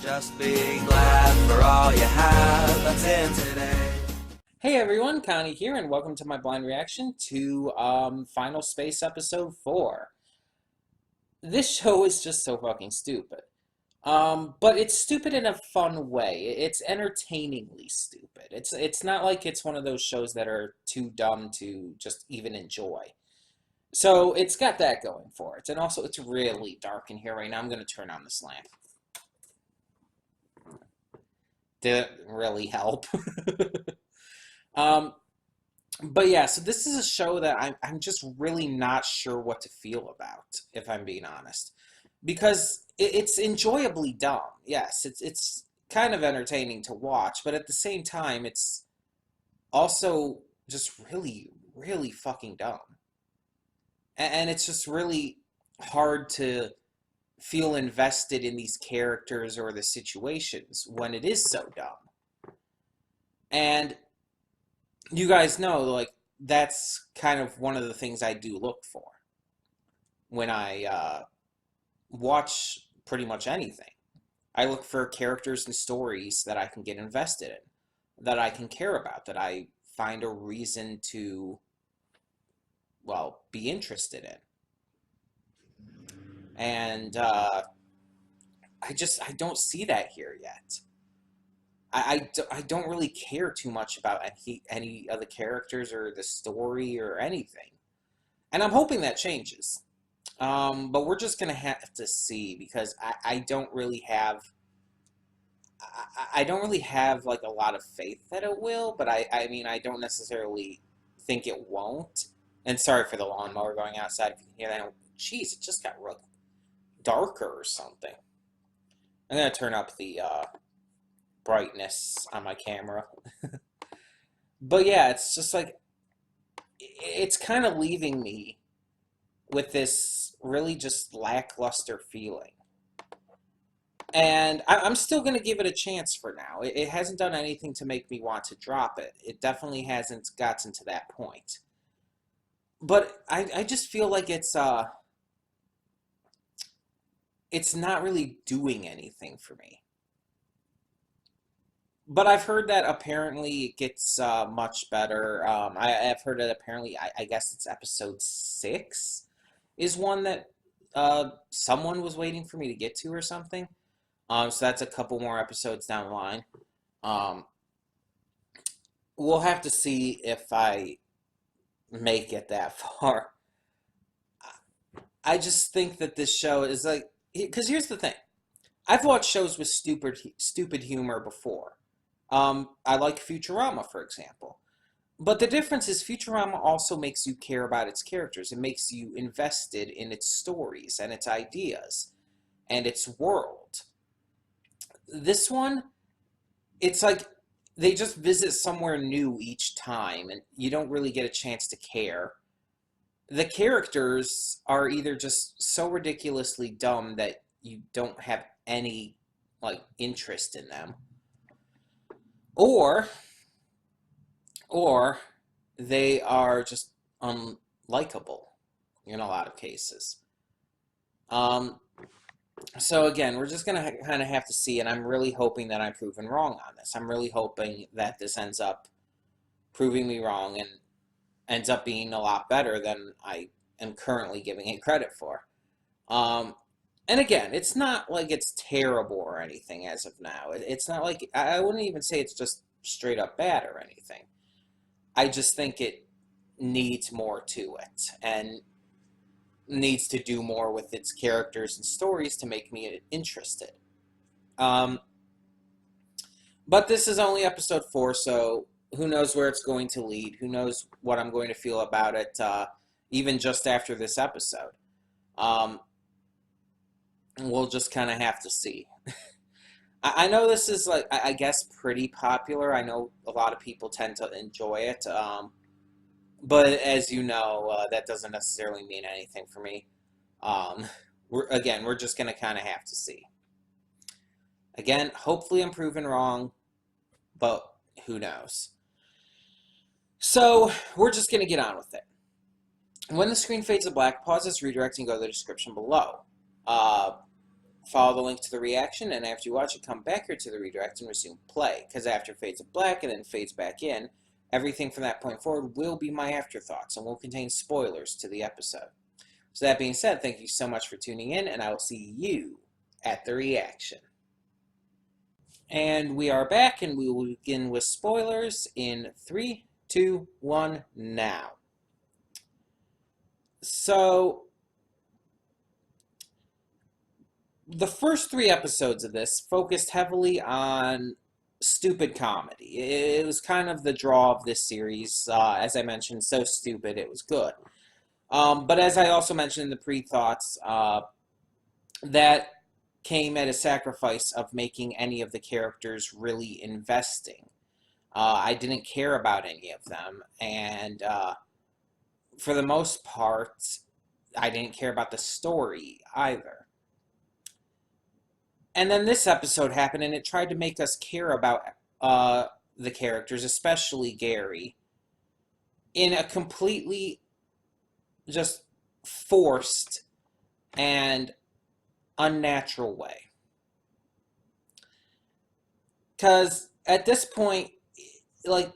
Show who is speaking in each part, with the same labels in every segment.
Speaker 1: Just be glad for all you have that's in today.
Speaker 2: Hey everyone, Connie here, and welcome to my blind reaction to Final Space Episode 4. This show is just so fucking stupid. But it's stupid in a fun way. It's entertainingly stupid. It's not like it's one of those shows that are too dumb to just even enjoy. So it's got that going for it. And also it's really dark in here right now. I'm going to turn on this lamp. Didn't really help. But yeah, so this is a show that I'm just really not sure what to feel about, if I'm being honest. Because it's enjoyably dumb. Yes, it's kind of entertaining to watch, but at the same time, it's also just really, really fucking dumb. And it's just really hard to feel invested in these characters or the situations when it is so dumb. And you guys know, like, that's kind of one of the things I do look for when I watch pretty much anything. I look for characters and stories that I can get invested in, that I can care about, that I find a reason to, well, be interested in. And I don't see that here yet. I don't really care too much about any of the characters or the story or anything. And I'm hoping that changes. But we're just going to have to see, because I don't really have... I don't really have, like, a lot of faith that it will, but I mean, I don't necessarily think it won't. And sorry for the lawnmower going outside, if you can hear that. Jeez, it just got real darker or something. I'm going to turn up the brightness on my camera. But yeah, it's just like, it's kind of leaving me with this really just lackluster feeling. And I'm still going to give it a chance for now. It hasn't done anything to make me want to drop it. It definitely hasn't gotten to that point. But I just feel like it's not really doing anything for me. But I've heard that apparently it gets much better. I've heard that apparently, I guess it's episode 6 is one that someone was waiting for me to get to or something. So that's a couple more episodes down the line. We'll have to see if I make it that far. I just think that this show is like... Because here's the thing. I've watched shows with stupid humor before. I like Futurama, for example. But the difference is Futurama also makes you care about its characters. It makes you invested in its stories and its ideas and its world. This one, it's like they just visit somewhere new each time, and you don't really get a chance to care. The characters are either just so ridiculously dumb that you don't have any, like, interest in them, or they are just unlikable in a lot of cases. So again, we're just going to kind of have to see, and I'm really hoping that I'm proven wrong on this. I'm really hoping that this ends up proving me wrong and ends up being a lot better than I am currently giving it credit for. And again, it's not like it's terrible or anything as of now. It's not like... I wouldn't even say it's just straight up bad or anything. I just think it needs more to it, and needs to do more with its characters and stories to make me interested. But this is only episode 4, so who knows where it's going to lead? Who knows what I'm going to feel about it, even just after this episode? We'll just kind of have to see. I know this is, like, I guess, pretty popular. I know a lot of people tend to enjoy it. But as you know, that doesn't necessarily mean anything for me. We're just going to kind of have to see. Again, hopefully I'm proven wrong, but who knows? So, we're just going to get on with it. When the screen fades to black, pause this redirect and go to the description below. Follow the link to the reaction, and after you watch it, come back here to the redirect and resume play, because after it fades to black and then fades back in, everything from that point forward will be my afterthoughts and will contain spoilers to the episode. So that being said, thank you so much for tuning in, and I will see you at the reaction. And we are back, and we will begin with spoilers in 3, 2, 1, now. So, the first 3 episodes of this focused heavily on stupid comedy. It was kind of the draw of this series. As I mentioned, so stupid, it was good. But as I also mentioned in the pre-thoughts, that came at a sacrifice of making any of the characters really investing. I didn't care about any of them, and for the most part, I didn't care about the story either. And then this episode happened, and it tried to make us care about the characters, especially Gary, in a completely just forced and unnatural way. Because at this point, like,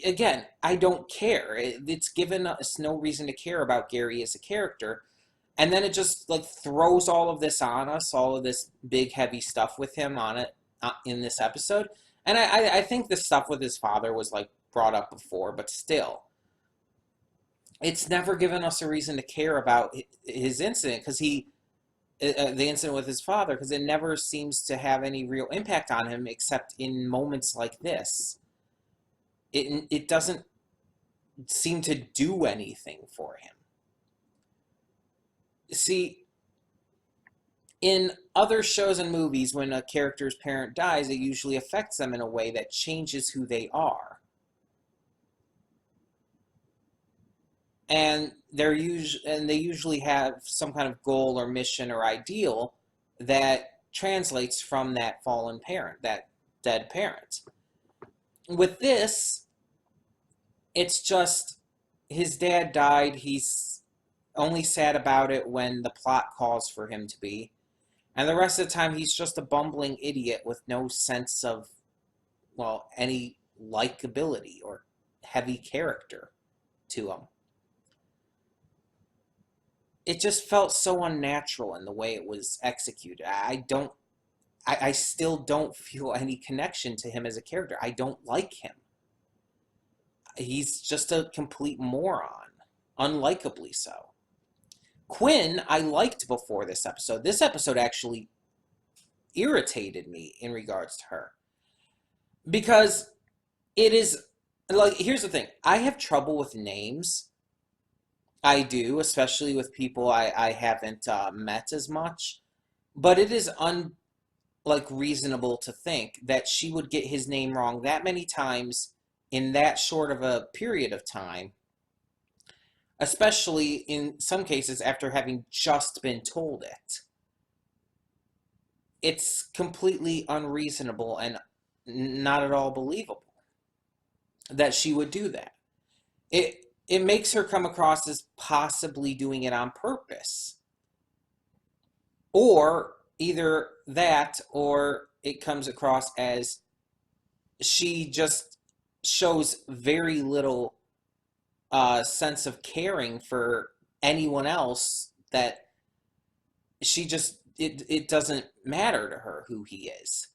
Speaker 2: again, I don't care. It's given us no reason to care about Gary as a character. And then it just, like, throws all of this on us, all of this big, heavy stuff with him on it in this episode. And I think the stuff with his father was, like, brought up before, but still. It's never given us a reason to care about his incident, because the incident with his father, because it never seems to have any real impact on him except in moments like this. It doesn't seem to do anything for him. See, in other shows and movies, when a character's parent dies, it usually affects them in a way that changes who they are. And they usually have some kind of goal or mission or ideal that translates from that fallen parent, that dead parent. With this, it's just his dad died. He's only sad about it when the plot calls for him to be. And the rest of the time, he's just a bumbling idiot with no sense of, well, any likability or heavy character to him. It just felt so unnatural in the way it was executed. I still don't feel any connection to him as a character. I don't like him. He's just a complete moron. Unlikably so. Quinn, I liked before this episode. This episode actually irritated me in regards to her. Because it is, like, here's the thing. I have trouble with names. I do, especially with people I haven't met as much. But it is reasonable to think that she would get his name wrong that many times in that short of a period of time. Especially in some cases after having just been told it. It's completely unreasonable and not at all believable that she would do that. It makes her come across as possibly doing it on purpose. Or either that, or it comes across as she just shows very little sense of caring for anyone else, that she just, it doesn't matter to her who he is.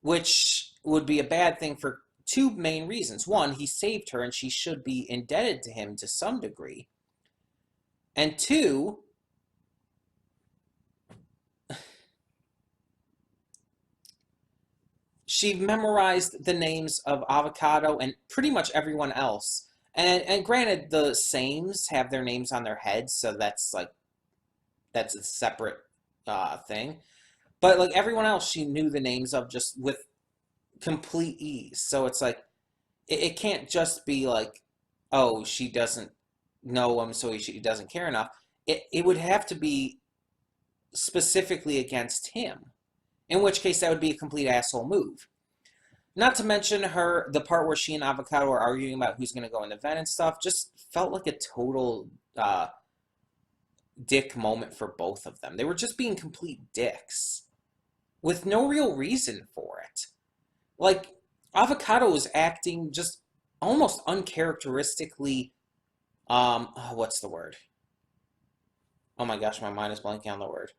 Speaker 2: Which would be a bad thing for 2 main reasons. One, he saved her and she should be indebted to him to some degree. And 2, she memorized the names of Avocado and pretty much everyone else. And granted, the Sames have their names on their heads, so that's a separate thing. But like everyone else, she knew the names of just with complete ease. So it's like, it can't just be like, oh, she doesn't know him, so she doesn't care enough. It would have to be specifically against him, in which case that would be a complete asshole move. Not to mention the part where she and Avocado are arguing about who's going to go in the vent and stuff, just felt like a total dick moment for both of them. They were just being complete dicks with no real reason for it. Like, Avocado was acting just almost uncharacteristically, what's the word? Oh my gosh, my mind is blanking on the word.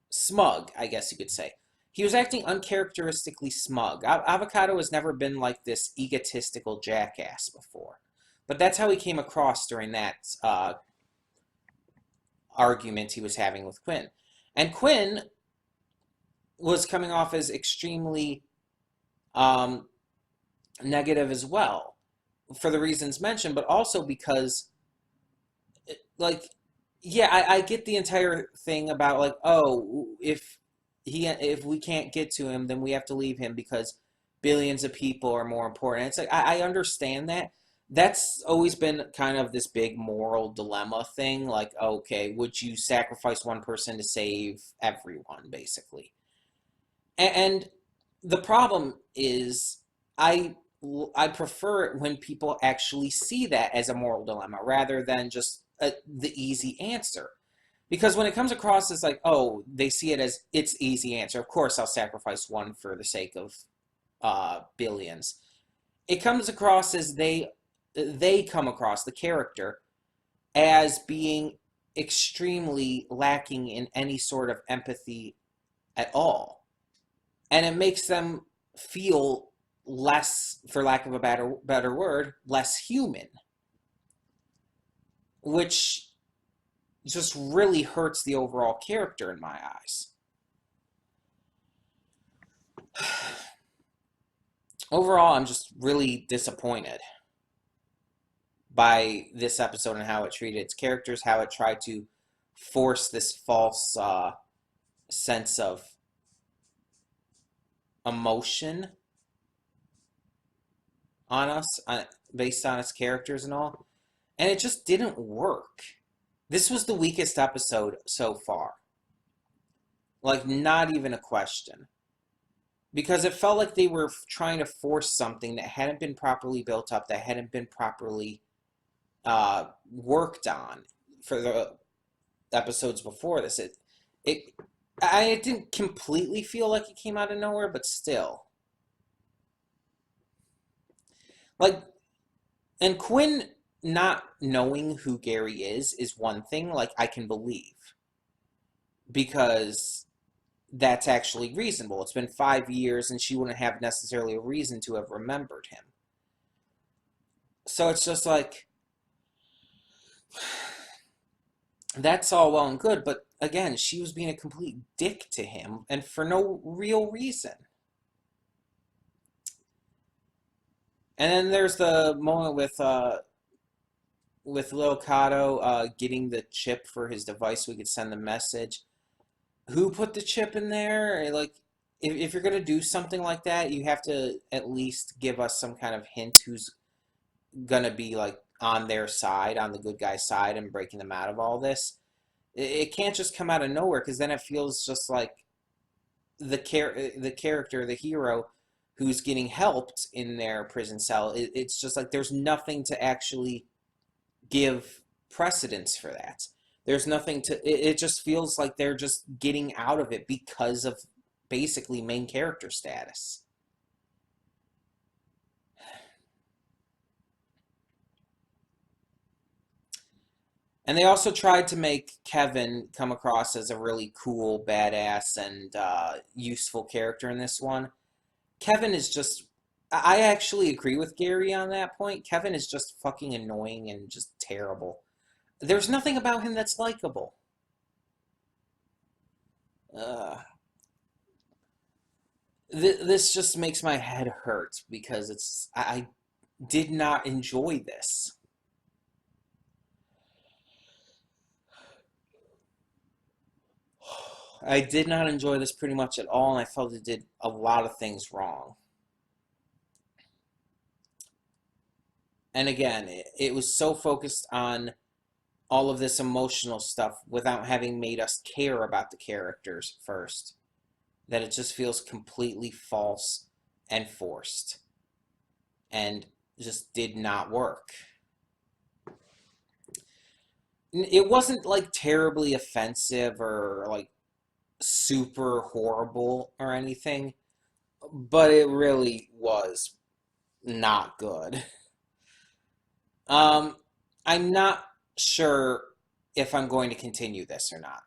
Speaker 2: Smug, I guess you could say. He was acting uncharacteristically smug. Avocado has never been like this egotistical jackass before. But that's how he came across during that argument he was having with Quinn. And Quinn was coming off as extremely negative as well, for the reasons mentioned, but also because, like, yeah, I get the entire thing about, like, oh, if we can't get to him, then we have to leave him because billions of people are more important. It's like, I understand that. That's always been kind of this big moral dilemma thing. Like, okay, would you sacrifice one person to save everyone, basically? And the problem is, I I prefer it when people actually see that as a moral dilemma rather than just the easy answer. Because when it comes across as like, oh, they see it as it's easy answer. Of course, I'll sacrifice one for the sake of billions. It comes across as they come across the character as being extremely lacking in any sort of empathy at all, and it makes them feel less, for lack of a better word, less human, which just really hurts the overall character in my eyes. Overall, I'm just really disappointed by this episode and how it treated its characters, how it tried to force this false sense of emotion on us based on its characters and all. And it just didn't work. This was the weakest episode so far. Like, not even a question. Because it felt like they were trying to force something that hadn't been properly built up, that hadn't been properly worked on for the episodes before this. I didn't completely feel like it came out of nowhere, but still. Like, and Quinn not knowing who Gary is one thing, like, I can believe. Because that's actually reasonable. It's been 5 years, and she wouldn't have necessarily a reason to have remembered him. So it's just like, that's all well and good, but again, she was being a complete dick to him, and for no real reason. And then there's the moment with Lil Kato getting the chip for his device so we could send the message. Who put the chip in there? Like, if you're gonna do something like that, you have to at least give us some kind of hint who's gonna be like on their side, on the good guy's side, and breaking them out of all this. It can't just come out of nowhere, because then it feels just like the character, the hero, who's getting helped in their prison cell. It's just like there's nothing to actually give precedence for that. There's nothing to. It just feels like they're just getting out of it because of basically main character status. And they also tried to make Kevin come across as a really cool, badass, and useful character in this one. Kevin is just. I actually agree with Gary on that point. Kevin is just fucking annoying and just terrible. There's nothing about him that's likable. This just makes my head hurt because I did not enjoy this. I did not enjoy this pretty much at all, and I felt it did a lot of things wrong. And again, it was so focused on all of this emotional stuff without having made us care about the characters first, that it just feels completely false and forced and just did not work. it wasn't like terribly offensive or like super horrible or anything, but it really was not good. Um, I'm not sure if I'm going to continue this or not.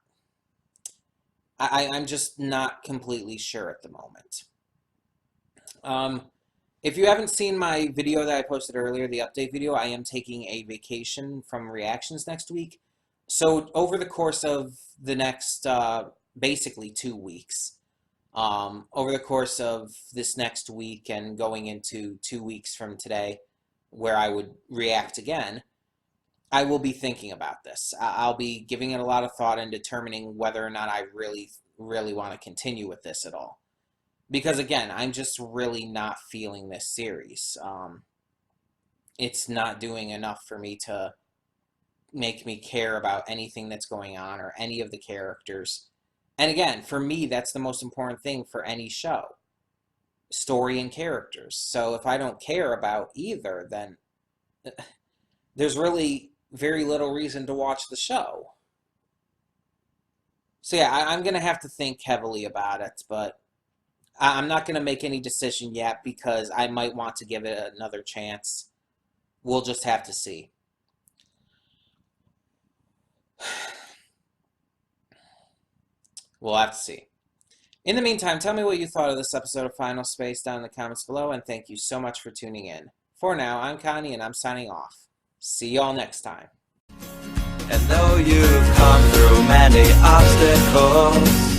Speaker 2: I'm just not completely sure at the moment. Um, if you haven't seen my video that I posted earlier, the update video, I am taking a vacation from reactions next week. So over the course of the next basically 2 weeks, over the course of this next week and going into 2 weeks from today, where I would react again, I will be thinking about this. I'll be giving it a lot of thought and determining whether or not I really, really want to continue with this at all. Because again, I'm just really not feeling this series. It's not doing enough for me to make me care about anything that's going on or any of the characters. And again, for me, that's the most important thing for any show. Story and characters. So if I don't care about either, then there's really very little reason to watch the show. So yeah, I'm going to have to think heavily about it, but I'm not going to make any decision yet because I might want to give it another chance. We'll just have to see. We'll have to see. In the meantime, tell me what you thought of this episode of Final Space down in the comments below, and thank you so much for tuning in. For now, I'm Connie, and I'm signing off. See y'all next time.
Speaker 1: And though you've come through many obstacles,